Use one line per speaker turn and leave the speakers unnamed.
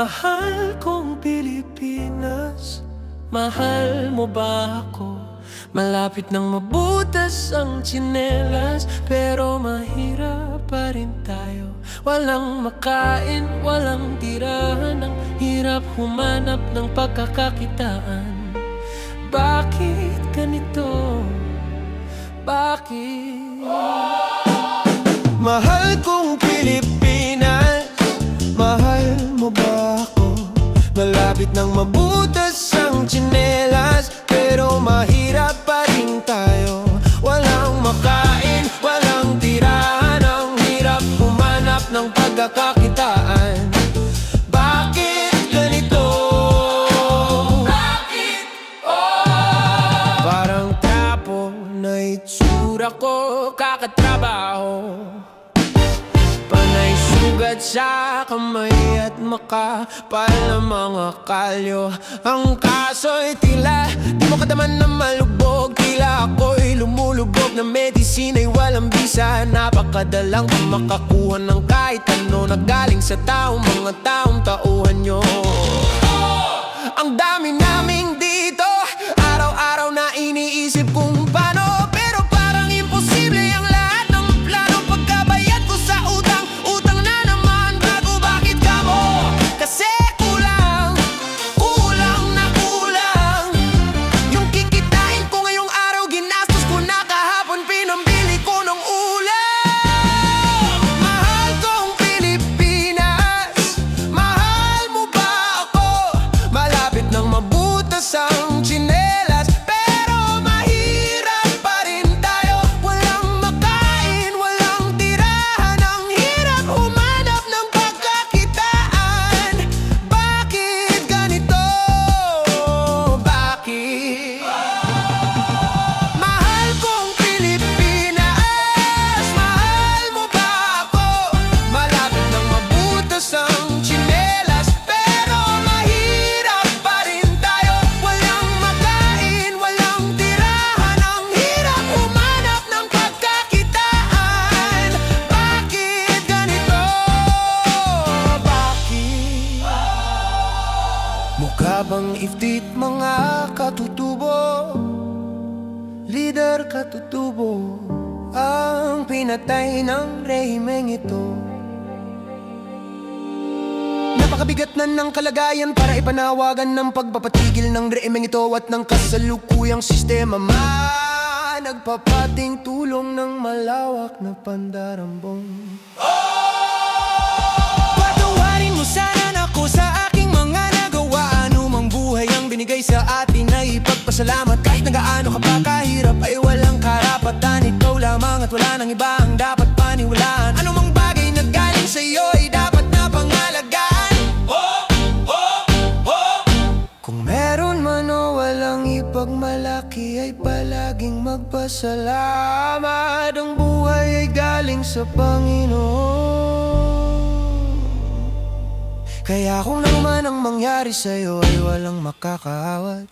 Mahal kong Pilipinas, mahal mo ba ako? Malapit nang mabutas ang tsinelas, pero mahirap pa rin tayo. Walang makain, walang tirahan, ang hirap humanap ng pagkakakitaan. Bakit ganito? Bakit? Mahal kong Pilipinas, mahal mo ba ako? Malapit nang mabutas ang tsinelas, pero mahirap pa rin tayo. Walang makain, walang tirahan, ang hirap humanap ng pagkakakitaan. Bakit ganito? Bakit? Oh! Parang trapo na itsura ko kakatrabaho, panay sugat sa kamay at makapal na mga kalyo. Ang kaso'y tila di mo kadaman na malubog, tila ako'y lumulubog na medisina'y walang bisa. Napakadalang makakuha ng kahit ano na galing sa taong mga taong tauhan nyo. Ang dami naming dito, araw-araw na iniisip kung paano, pero parang imposible ang lahat ng plano. Pagkabayad ko sa utang, utang na naman bago. Bakit ka mo? Kasi kulang, kulang na kulang. Yung kikitain ko ngayong araw, ginastos ko na kahapon, pinambili ko ng ulam. Mahal kong Pilipinas, mahal mo ba ako? Malapit nang mabutas ang tsinelas, pero mahirap pa rin tayo. Walang makain, walang tirahan, ang hirap humanap ng pagkakitaan. Bakit ganito? Bakit? Mahal kong Pilipinas, mahal mo ba ako? Malapit nang mabutas ang tsinelas, pero mahirap pa rin tayo. Walang makain, walang tirahan, ang hirap humanap ng pagkakitaan. Bakit ganito? Bakit? Mukha bang iftit mga katutubo, lider katutubo, ang pinatay ng rehimeng ito? Napakabigat na ng kalagayan para ipanawagan ng pagpapatigil ng rehimeng ito at ng kasalukuyang sistema. Nagpapating tulong ng malawak na pandarambong. Patawarin mo sana ako sa aking mga nagawa. Anumang buhay ang binigay sa atin ay ipagpasalamat. Kahit na gaano ka pa kahirap ay walang karapatan. Ikaw lamang at wala nang iba ang dapat paniwalaan. Anumang bagay na galing sa'yo ay dapat na pangalagaan. Kung meron man o walang ipagmalaki ay palaging magpasalamat. Ang buhay ay galing sa Panginoon. Kaya kung ano man ang mangyari sa'yo ay walang makakaawat.